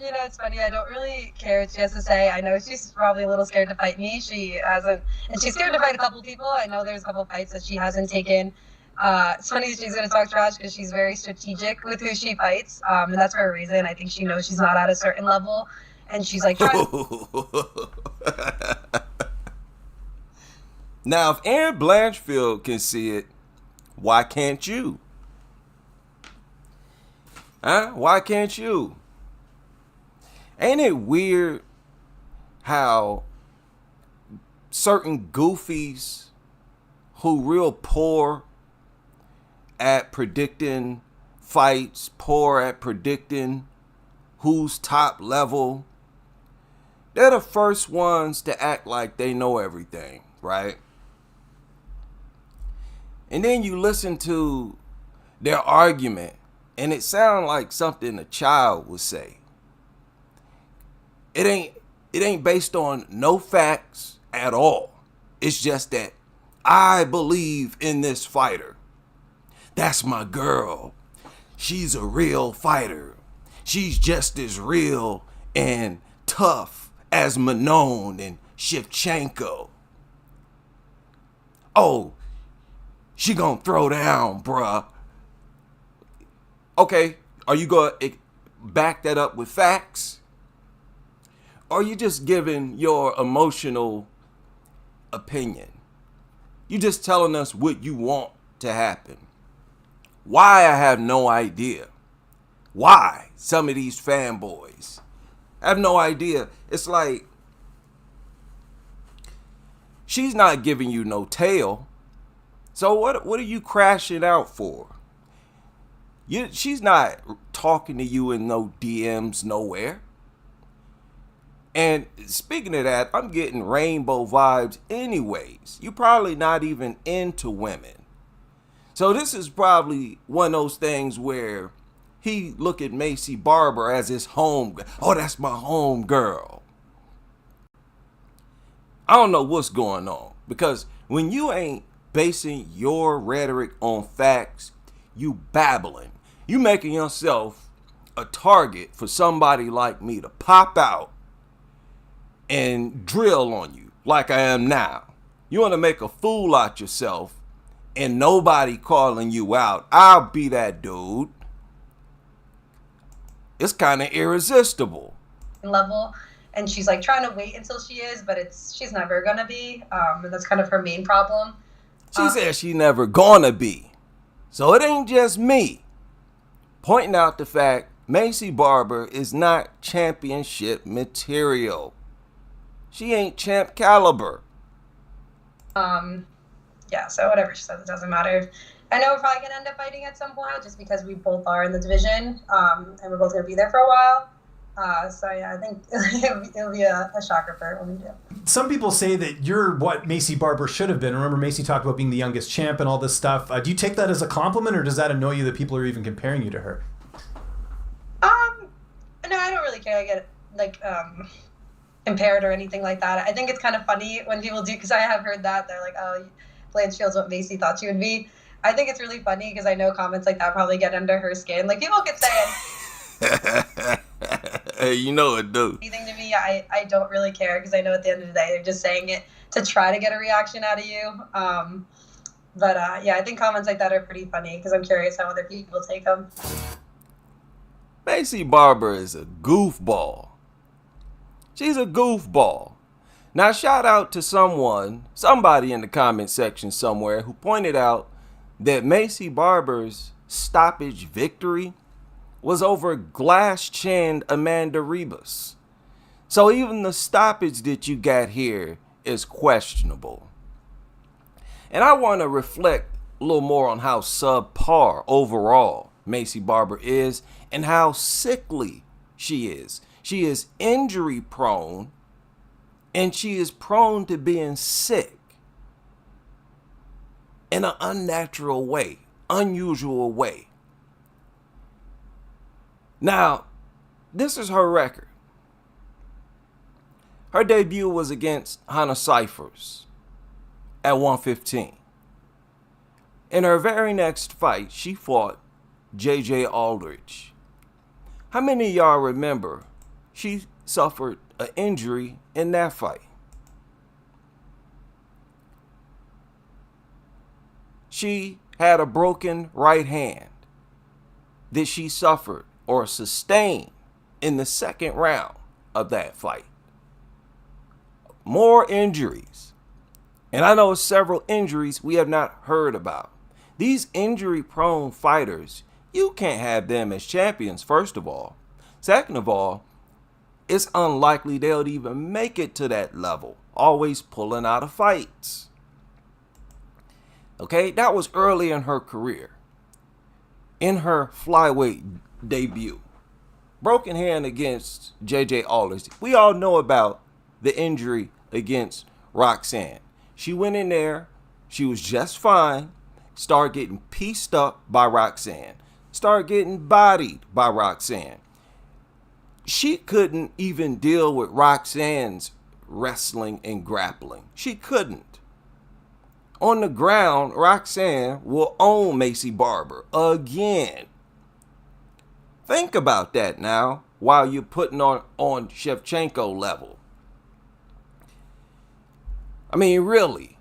It's funny. I don't really care what she has to say. I know she's probably a little scared to fight me. She hasn't, and she's scared to fight a couple people. I know there's a couple fights that she hasn't taken. It's funny that she's going to talk trash because she's very strategic with who she fights, and that's for a reason. I think she knows she's not at a certain level, and she's like trying. Now, if Aaron Blanchfield can see it, why can't you? Huh? Why can't you? Ain't it weird how certain goofies who real poor at predicting fights, poor at predicting who's top level, they're the first ones to act like they know everything, right? And then you listen to their argument, and it sounds like something a child would say. It ain't based on no facts at all. It's just that I believe in this fighter. That's my girl. She's a real fighter. She's just as real and tough as Manon and Shevchenko. Oh, she gonna throw down, bruh. Okay, are you gonna back that up with facts? Or are you just giving your emotional opinion? You just telling us what you want to happen. Why, I have no idea. Why some of these fanboys? I have no idea. It's like she's not giving you no tail. So what are you crashing out for? She's not talking to you in no DMs nowhere. And speaking of that, I'm getting rainbow vibes anyways. You're probably not even into women. So this is probably one of those things where he look at Macy Barber as his home. Oh, that's my home girl. I don't know what's going on. Because when you ain't basing your rhetoric on facts, you babbling. You making yourself a target for somebody like me to pop out and drill on you like I am now. You want to make a fool out yourself and nobody calling you out. I'll be that dude. It's kind of irresistible. Level, and she's like trying to wait until she is, but she's never gonna be. And that's kind of her main problem. She said she never gonna be. So it ain't just me pointing out the fact Macy Barber is not championship material. She ain't champ caliber. Yeah, so whatever she says, it doesn't matter. I know we're probably going to end up fighting at some point just because we both are in the division, and we're both going to be there for a while. So, yeah, I think it'll be a shocker for her when we do. Some people say that you're what Macy Barber should have been. Remember, Macy talked about being the youngest champ and all this stuff. Do you take that as a compliment, or does that annoy you that people are even comparing you to her? No, I don't really care. I get, compared or anything like that. I think it's kind of funny when people do, because I have heard that. They're like, oh, Blanchfield's what Macy thought she would be. I think it's really funny because I know comments like that probably get under her skin. Like, people could say Hey, you know it, dude. anything to me. I don't really care because I know at the end of the day, they're just saying it to try to get a reaction out of you. Yeah, I think comments like that are pretty funny because I'm curious how other people take them. Macy Barber is a goofball. She's a goofball. Now, shout out to somebody in the comment section somewhere who pointed out that Macy Barber's stoppage victory was over glass-chinned Amanda Ribas. So even the stoppage that you got here is questionable. And I want to reflect a little more on how subpar overall Macy Barber is and how sickly she is. She is injury prone and she is prone to being sick in an unnatural way, unusual way. Now, this is her record. Her debut was against Hannah Cyphers at 115. In her very next fight, she fought JJ Aldrich. How many of y'all remember she suffered an injury in that fight. She had a broken right hand that she suffered or sustained in the second round of that fight. More injuries. And I know several injuries we have not heard about. These injury-prone fighters, you can't have them as champions, first of all. Second of all, it's unlikely they'll even make it to that level, always pulling out of fights. Okay, that was early in her career. In her flyweight debut. Broken hand against J.J. Alders. We all know about the injury against Roxanne. She went in there, she was just fine, started getting pieced up by Roxanne, started getting bodied by Roxanne. She couldn't even deal with Roxanne's wrestling and grappling. She couldn't. On the ground, Roxanne will own Macy Barber again. Think about that now while you're putting on Shevchenko level. I mean, really,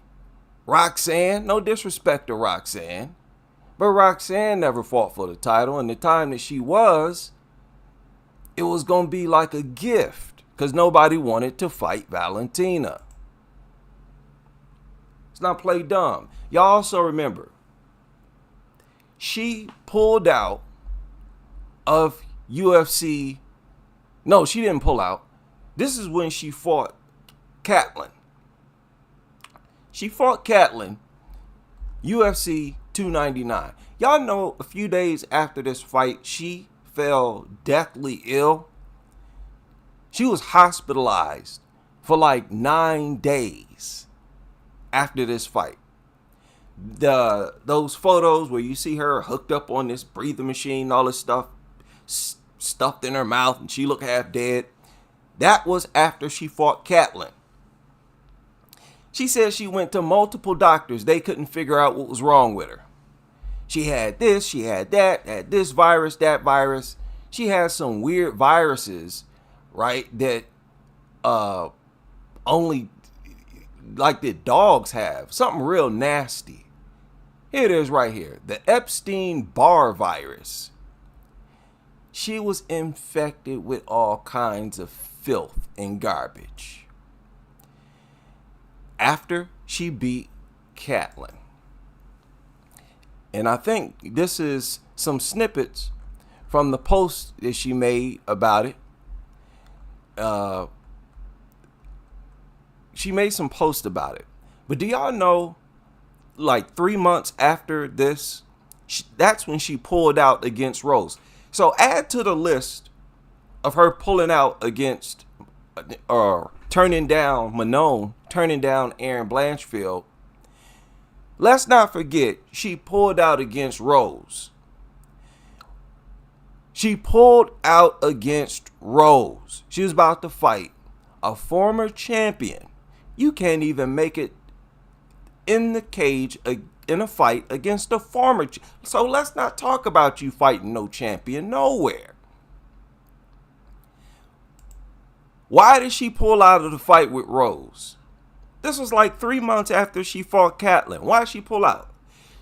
Roxanne, no disrespect to Roxanne, but Roxanne never fought for the title, and the time that she was, it was going to be like a gift because nobody wanted to fight Valentina. Let's not play dumb. Y'all also remember, she pulled out of UFC. No, she didn't pull out. This is when she fought Catlin. She fought Catlin, UFC 299. Y'all know a few days after this fight, she fell deathly ill. She was hospitalized for like 9 days after this fight. Those photos where you see her hooked up on this breathing machine, all this stuff stuffed in her mouth, and she looked half dead. That was after she fought Catlin. She said she went to multiple doctors. They couldn't figure out what was wrong with her. She had this, she had that, had this virus, that virus. She had some weird viruses, right, that only like the dogs have. Something real nasty. Here it is right here. The Epstein-Barr virus. She was infected with all kinds of filth and garbage after she beat Catlin. And I think this is some snippets from the post that she made about it. She made some posts about it. But do y'all know, like 3 months after this, that's when she pulled out against Rose. So add to the list of her pulling out against or turning down Manon, turning down Erin Blanchfield. Let's not forget, she pulled out against Rose. She pulled out against Rose. She was about to fight a former champion. You can't even make it in the cage in a fight against a former. So let's not talk about you fighting no champion nowhere. Why did she pull out of the fight with Rose? This was like 3 months after she fought Catlin. Why did she pull out?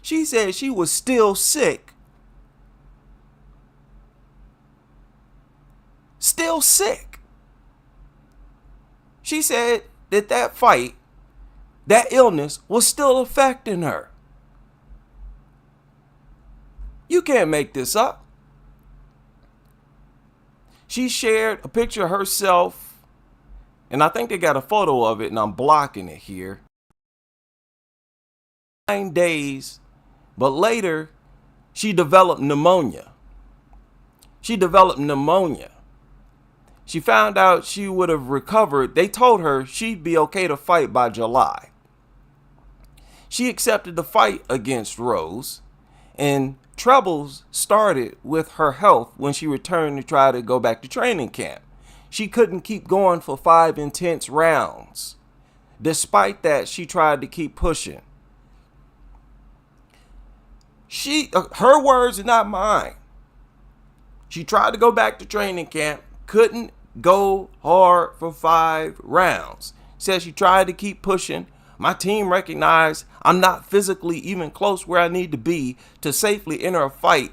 She said she was still sick. Still sick. She said that fight, that illness was still affecting her. You can't make this up. She shared a picture of herself, and I think they got a photo of it, and I'm blocking it here. 9 days, but later she developed pneumonia. She found out she would have recovered. They told her she'd be okay to fight by July. She accepted the fight against Rose, and troubles started with her health when she returned to try to go back to training camp. She couldn't keep going for 5 intense rounds. Despite that, she tried to keep pushing. Her words are not mine. She tried to go back to training camp, couldn't go hard for 5 rounds. Says she tried to keep pushing. My team recognized I'm not physically even close where I need to be to safely enter a fight,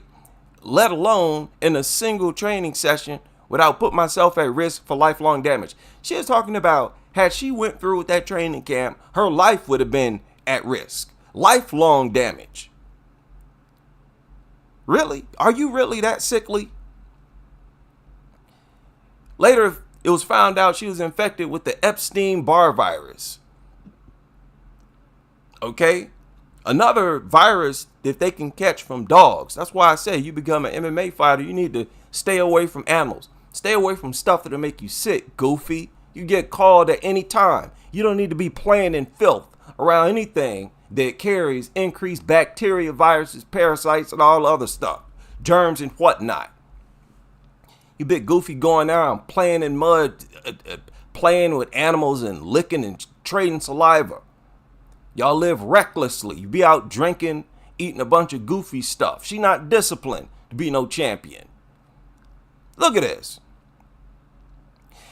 let alone in a single training session without putting myself at risk for lifelong damage. She is talking about had she went through with that training camp, her life would have been at risk. Lifelong damage. Really? Are you really that sickly? Later, it was found out she was infected with the Epstein-Barr virus. Okay? Another virus that they can catch from dogs. That's why I say you become an MMA fighter, you need to stay away from animals. Stay away from stuff that'll make you sick, goofy. You get called at any time. You don't need to be playing in filth around anything that carries increased bacteria, viruses, parasites, and all other stuff. Germs and whatnot. You bit goofy going around playing in mud, playing with animals and licking and trading saliva. Y'all live recklessly. You be out drinking, eating a bunch of goofy stuff. She not disciplined to be no champion. Look at this.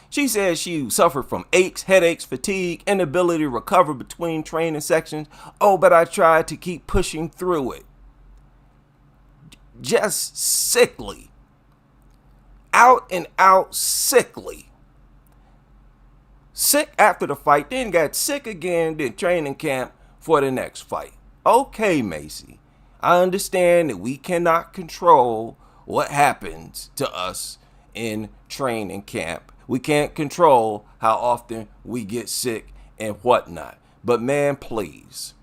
She says she suffered from aches, headaches, fatigue, inability to recover between training sections. Oh, but I tried to keep pushing through it. Just sickly. Out and out sickly. Sick after the fight, then got sick again, then training camp for the next fight. Okay, Macy, I understand that we cannot control what happens to us in training camp. We can't control how often we get sick and whatnot. But man, please,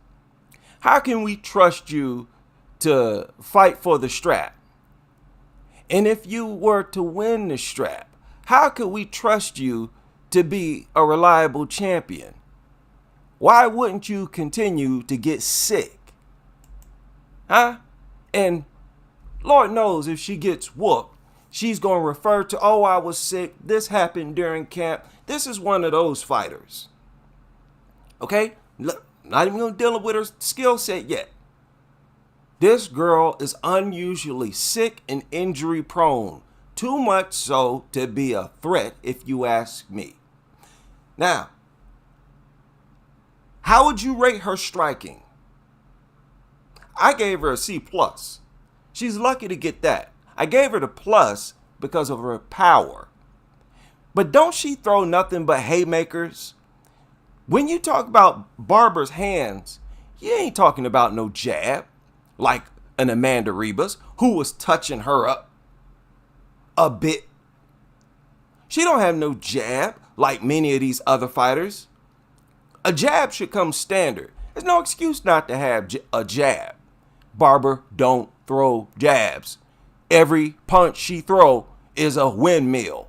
how can we trust you to fight for the strap? And if you were to win the strap, how could we trust you to be a reliable champion? Why wouldn't you continue to get sick? Huh? And Lord knows if she gets whooped, she's going to refer to, oh, I was sick. This happened during camp. This is one of those fighters. Okay? Look, not even going to deal with her skill set yet. This girl is unusually sick and injury prone. Too much so to be a threat, if you ask me. Now, how would you rate her striking? I gave her a C+. She's lucky to get that. I gave her the plus because of her power. But don't she throw nothing but haymakers? When you talk about Barber's hands, you ain't talking about no jab like an Amanda Ribas who was touching her up a bit. She don't have no jab like many of these other fighters. A jab should come standard. There's no excuse not to have a jab. Barber don't throw jabs. Every punch she throw is a windmill.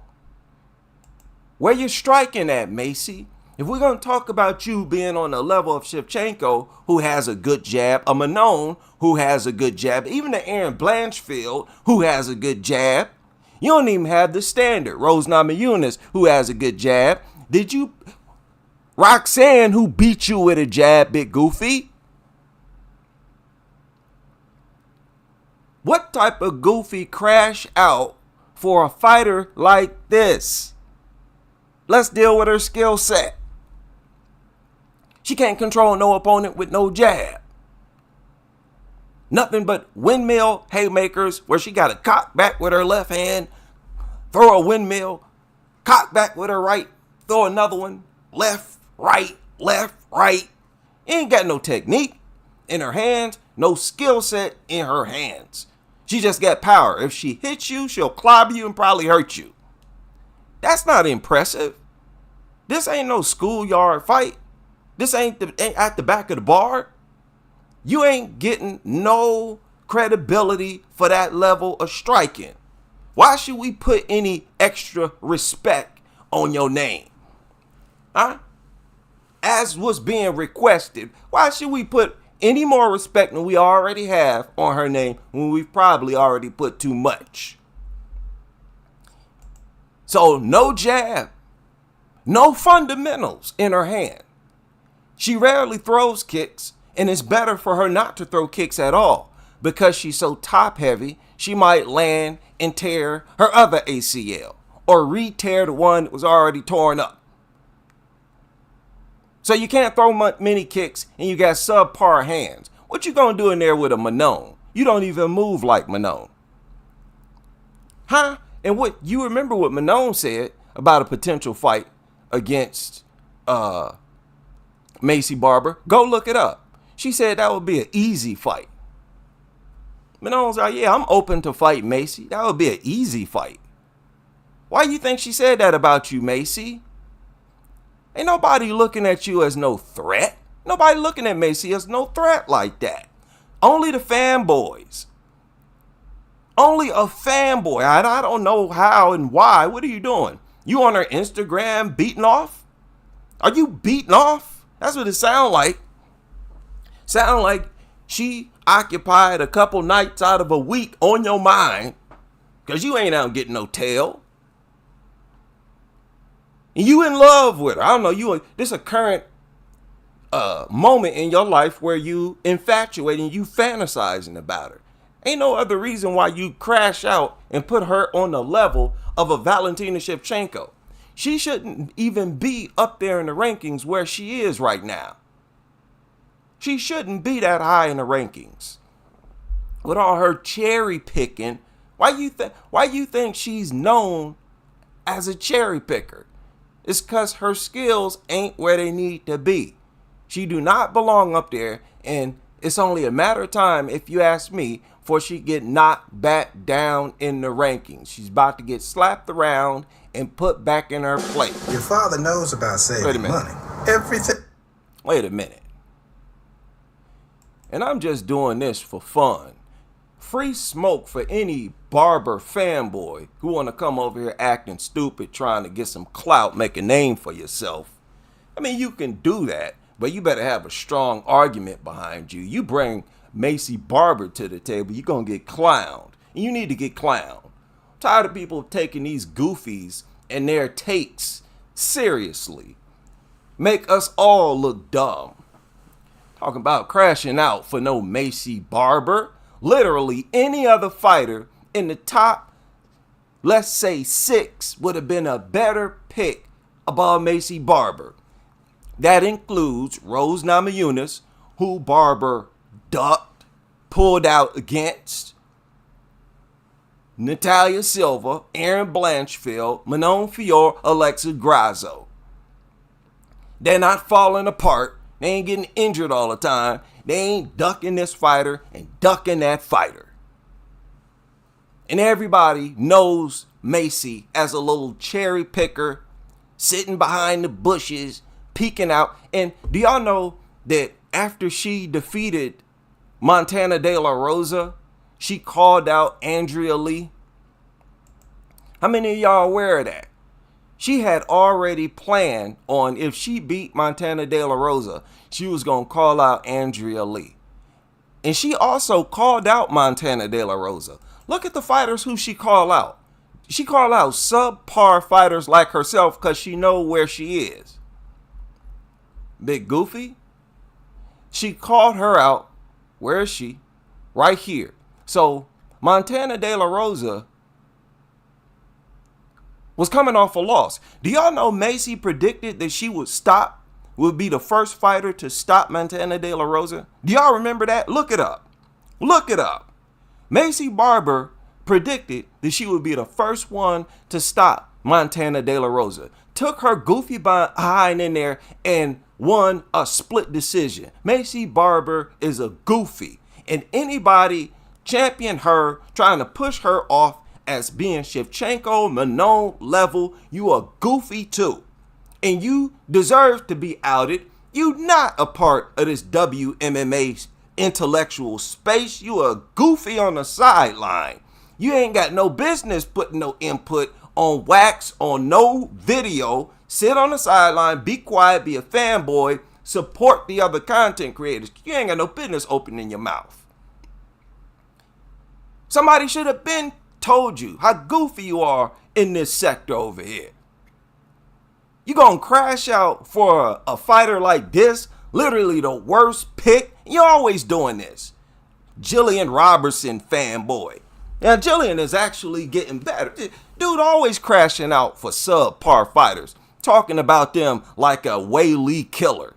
Where you striking at, Macy? If we're going to talk about you being on the level of Shevchenko, who has a good jab, a Manon, who has a good jab, even the Aaron Blanchfield, who has a good jab, you don't even have the standard. Rose Namajunas, who has a good jab. Did you... Roxanne, who beat you with a jab, big goofy? What type of goofy crash out for a fighter like this? Let's deal with her skill set. She can't control no opponent with no jab. Nothing but windmill haymakers where she got to cock back with her left hand, throw a windmill, cock back with her right, throw another one, left, right, left, right. Ain't got no technique in her hands, no skill set in her hands. She just got power. If she hits you, she'll clobber you and probably hurt you. That's not impressive. This ain't no schoolyard fight. This ain't at the back of the bar. You ain't getting no credibility for that level of striking. Why should we put any extra respect on your name? Huh? As was being requested, why should we put any more respect than we already have on her name when we've probably already put too much? So no jab, no fundamentals in her hand. She rarely throws kicks, and it's better for her not to throw kicks at all because she's so top heavy, she might land and tear her other ACL or re-tear the one that was already torn up. So you can't throw many kicks and you got subpar hands. What you gonna do in there with a Manon? You don't even move like Manon. Huh? And what you remember what Manon said about a potential fight against Macy Barber? Go look it up. She said that would be an easy fight. Manon's like, yeah, I'm open to fight Macy. That would be an easy fight. Why you think she said that about you, Macy? Ain't nobody looking at you as no threat. Nobody looking at Macy as no threat like that. Only the fanboys. Only a fanboy. I don't know how and why. What are you doing? You on her Instagram beating off? Are you beating off? That's what it sound like. Sound like she occupied a couple nights out of a week on your mind because you ain't out getting no tail. And you in love with her. I don't know. This a current moment in your life where you infatuated and you fantasizing about her. Ain't no other reason why you crash out and put her on the level of a Valentina Shevchenko. She shouldn't even be up there in the rankings where she is right now. She shouldn't be that high in the rankings. With all her cherry picking, why you think she's known as a cherry picker? It's because her skills ain't where they need to be. She do not belong up there, and it's only a matter of time, if you ask me, before she get knocked back down in the rankings. She's about to get slapped around and put back in her place. Your father knows about saving money. Everything. Wait a minute. And I'm just doing this for fun. Free smoke for any Barber fanboy who want to come over here acting stupid, trying to get some clout, make a name for yourself. I mean, you can do that, but you better have a strong argument behind you. You bring Macy Barber to the table, you're going to get clowned. And you need to get clowned. I'm tired of people taking these goofies and their takes seriously. Make us all look dumb. Talking about crashing out for no Macy Barber. Literally any other fighter in the top, let's say 6, would have been a better pick above Macy Barber. That includes Rose Namajunas, who Barber ducked, pulled out against, Natalia Silva, Erin Blanchfield, Manon Fior, Alexa Grasso. They're not falling apart. They ain't getting injured all the time. They ain't ducking this fighter and ducking that fighter. And everybody knows Macy as a little cherry picker, sitting behind the bushes, peeking out. And do y'all know that after she defeated Montana De La Rosa, she called out Andrea Lee? How many of y'all aware of that? She had already planned on, if she beat Montana De La Rosa, she was going to call out Andrea Lee. And she also called out Montana De La Rosa. Look at the fighters who she called out. She called out subpar fighters like herself because she know where she is. Big Goofy. She called her out. Where is she? Right here. So Montana De La Rosa was coming off a loss. Do y'all know Macy predicted that she would be the first fighter to stop Montana De La Rosa? Do y'all remember that? Look it up. Look it up. Macy Barber predicted that she would be the first one to stop Montana De La Rosa. Took her goofy behind in there and won a split decision. Macy Barber is a goofy. And anybody champion her, trying to push her off as being Shevchenko, Manon level, you are goofy too. And you deserve to be outed. You not a part of this WMMA intellectual space. You are goofy on the sideline. You ain't got no business putting no input on wax, on no video. Sit on the sideline, be quiet, be a fanboy, support the other content creators. You ain't got no business opening your mouth. Somebody should have been told you how goofy you are in this sector over here. You gonna crash out for a fighter like this? Literally the worst pick. You're always doing this. Jillian Robertson fanboy. Now, Jillian is actually getting better. Dude always crashing out for subpar fighters, talking about them like a Whaley killer.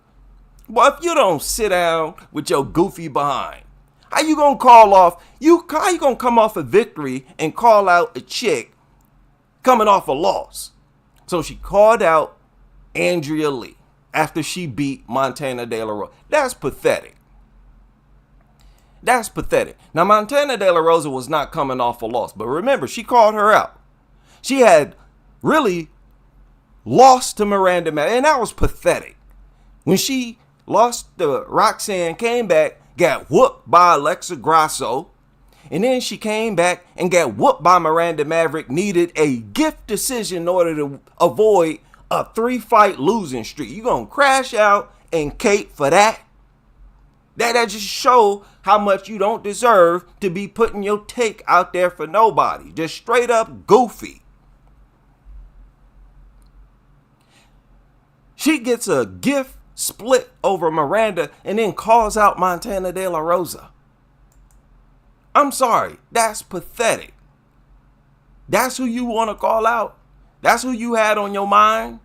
Boy, if you don't sit down with your goofy behind, how you gonna how you gonna come off a victory and call out a chick coming off a loss? So she called out Andrea Lee after she beat Montana De La Rosa. That's pathetic. That's pathetic. Now, Montana De La Rosa was not coming off a loss, but remember, she called her out. She had really lost to Miranda Maverick, and that was pathetic. When she lost to Roxanne, came back, got whooped by Alexa Grasso, and then she came back and got whooped by Miranda Maverick, needed a gift decision in order to avoid a 3-fight losing streak. You gonna crash out and cape for that? That just show how much you don't deserve to be putting your take out there for nobody. Just straight up goofy. She gets a gift split over Miranda and then calls out Montana De La Rosa. I'm sorry, that's pathetic. That's who you want to call out? That's who you had on your mind?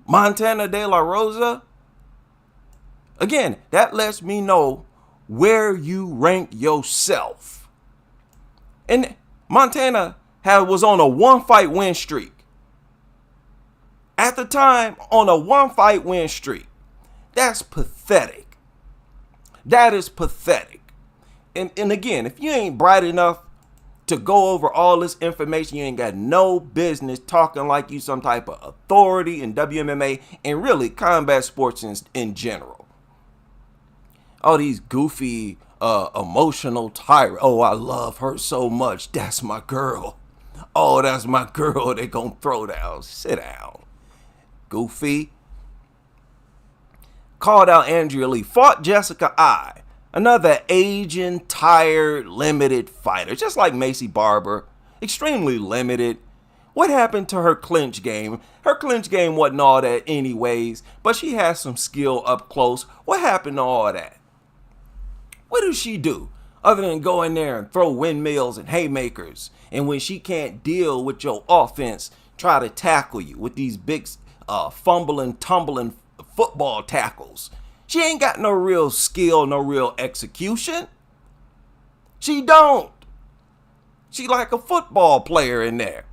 Montana De La Rosa? Again, that lets me know where you rank yourself. And Montana was on a 1-fight win streak. At the time, on a 1-fight win streak. That's pathetic. That is pathetic. And again, if you ain't bright enough to go over all this information, you ain't got no business talking like you some type of authority in WMMA and really combat sports in general. All these goofy, emotional tyrants. Oh, I love her so much. That's my girl. Oh, that's my girl. They gonna throw down. Sit down. Goofy. Called out Andrea Lee. Fought Jessica I. Another aging, tired, limited fighter. Just like Macy Barber. Extremely limited. What happened to her clinch game? Her clinch game wasn't all that anyways. But she has some skill up close. What happened to all that? What does she do other than go in there and throw windmills and haymakers? And when she can't deal with your offense, try to tackle you with these big fumbling, tumbling football tackles. She ain't got no real skill, no real execution. She don't. She like a football player in there.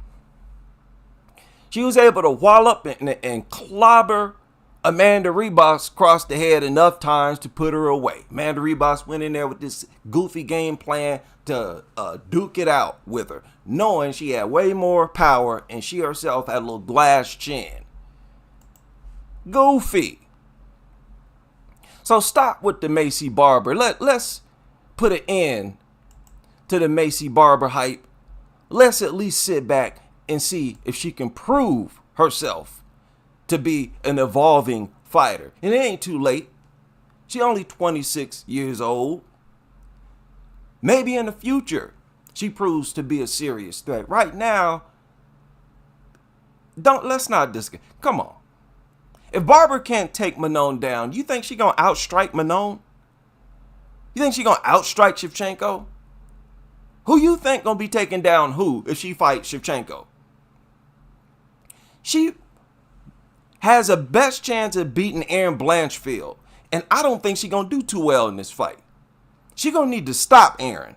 She was able to wallop and clobber Amanda Ribas across the head enough times to put her away. Amanda Ribas went in there with this goofy game plan to duke it out with her, knowing she had way more power and she herself had a little glass chin. Goofy. So stop with the Macy Barber. Let's put an end to the Macy Barber hype. Let's at least sit back and see if she can prove herself to be an evolving fighter. And it ain't too late. She only 26 years old. Maybe in the future, she proves to be a serious threat. Right now, let's not discuss. Come on. If Barber can't take Manon down, you think she gonna outstrike Manon? You think she gonna outstrike Shevchenko? Who you think gonna be taking down who if she fights Shevchenko? She has a best chance of beating Erin Blanchfield, and I don't think she's going to do too well in this fight. She's going to need to stop Erin.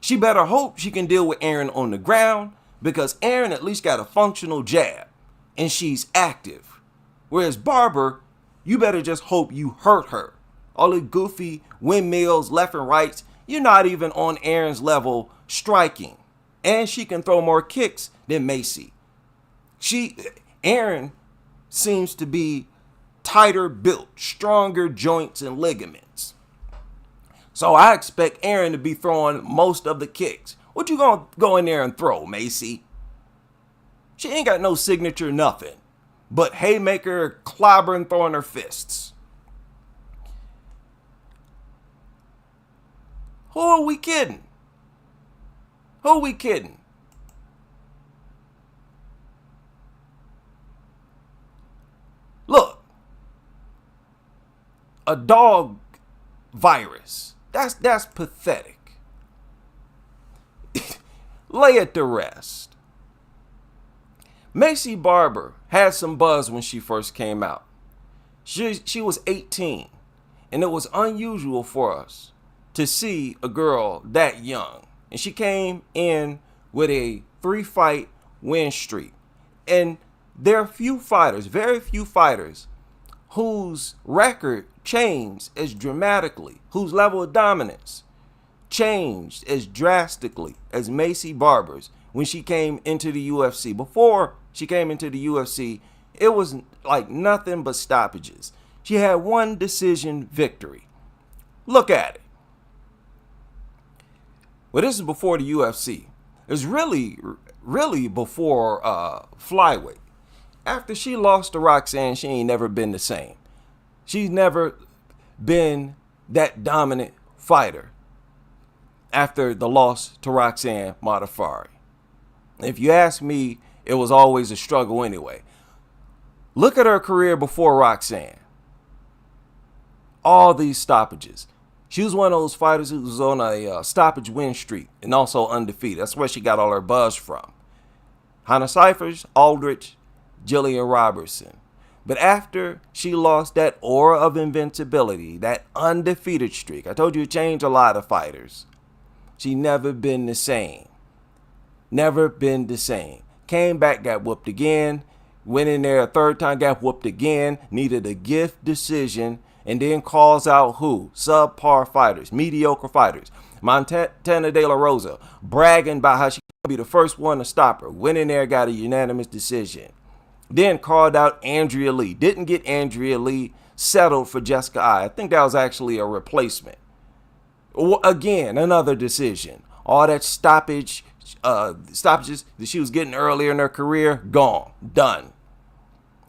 She better hope she can deal with Erin on the ground, because Erin at least got a functional jab, and she's active. Whereas Barber, you better just hope you hurt her. All the goofy windmills left and rights, you're not even on Erin's level striking. And she can throw more kicks than Macy. Erin seems to be tighter built, stronger joints and ligaments. So I expect Erin to be throwing most of the kicks. What you gonna go in there and throw, Macy? She ain't got no signature nothing but haymaker, clobbering, throwing her fists. Who are we kidding? Who are we kidding? Look, a dog virus. That's pathetic. lay it to rest. Macy Barber had some buzz when she first came out. She was 18, and it was unusual for us to see a girl that young. And she came in with a 3-fight win streak. And there are few fighters, very few fighters, whose record changed as dramatically, whose level of dominance changed as drastically as Macy Barber's when she came into the UFC. Before she came into the UFC, it was like nothing but stoppages. She had one decision victory. Look at it. Well, this is before the UFC. It was really before flyweight. After she lost to Roxanne, she ain't never been the same. She's never been that dominant fighter after the loss to Roxanne Modafferi. If you ask me, it was always a struggle anyway. Look at her career before Roxanne. All these stoppages. She was one of those fighters who was on a stoppage win streak and also undefeated. That's where she got all her buzz from. Hannah Cifers, Aldrich, Jillian Robertson. But after she lost that aura of invincibility, that undefeated streak, I told you it changed a lot of fighters. She never been the same. Never been the same. Came back, got whooped again. Went in there a third time, got whooped again. Needed a gift decision. And then calls out who? Subpar fighters, mediocre fighters. Montana De La Rosa bragging about how she could be the first one to stop her. Went in there, got a unanimous decision. Then called out Andrea Lee. Didn't get Andrea Lee settled for Jessica I. I think that was actually a replacement. Again, another decision. All that stoppages that she was getting earlier in her career, gone, done.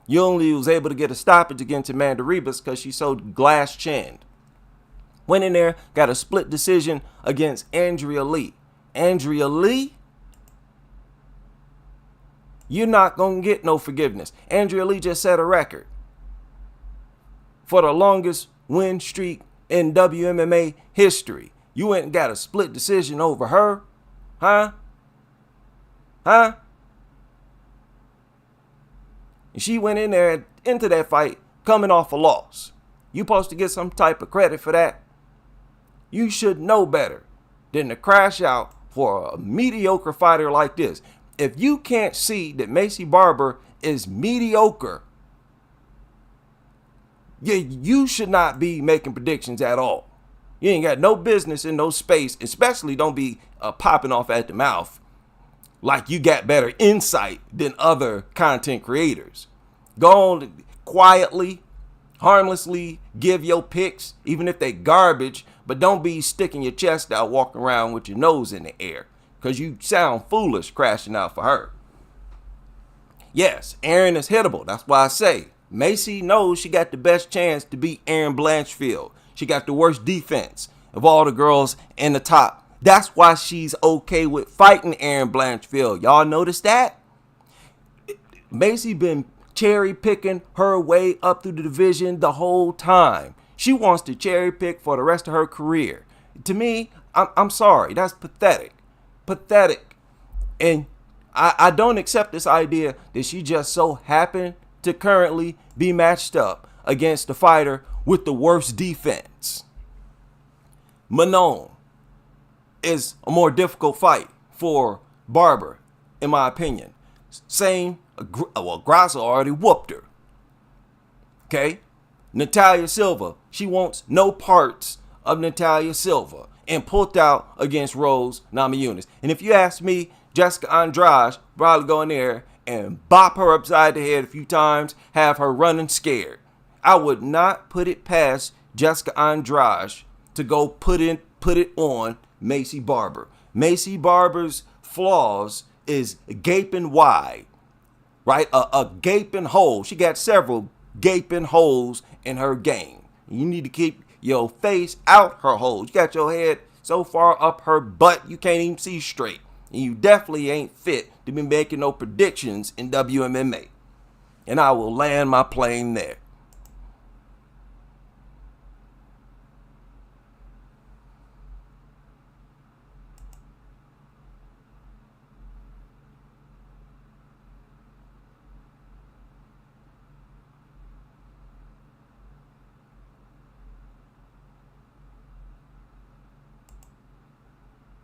You only was able to get a stoppage against Amanda Ribas because she's so glass-chinned. Went in there, got a split decision against Andrea Lee. Andrea Lee? You're not going to get no forgiveness. Andrea Lee just set a record for the longest win streak in WMMA history. You went and got a split decision over her? Huh? And she went in there into that fight coming off a loss. You supposed to get some type of credit for that? You should know better than to crash out for a mediocre fighter like this. If you can't see that Macy Barber is mediocre, you should not be making predictions at all. You ain't got no business in no space, especially don't be popping off at the mouth like you got better insight than other content creators. Go on quietly, harmlessly, give your picks, even if they garbage, but don't be sticking your chest out walking around with your nose in the air, because you sound foolish crashing out for her. Yes, Erin is hittable. That's why I say Macy knows she got the best chance to beat Erin Blanchfield. She got the worst defense of all the girls in the top. That's why she's okay with fighting Erin Blanchfield. Y'all notice that? Macy been cherry picking her way up through the division the whole time. She wants to cherry pick for the rest of her career. To me, I'm sorry. That's pathetic. Pathetic. And I don't accept this idea that she just so happened to currently be matched up against the fighter with the worst defense. Manon is a more difficult fight for Barber, in my opinion. Grasso already whooped her. Okay? Natalia Silva, she wants no parts of Natalia Silva and pulled out against Rose Namajunas. And if you ask me, Jessica Andrade probably go in there and bop her upside the head a few times, have her running scared. I would not put it past Jessica Andrade to go put it on Macy Barber. Macy Barber's flaws is gaping wide, right? A gaping hole. She got several gaping holes in her game. You need to keep your face out her holes. You got your head so far up her butt you can't even see straight. And you definitely ain't fit to be making no predictions in WMMA. And I will land my plane there.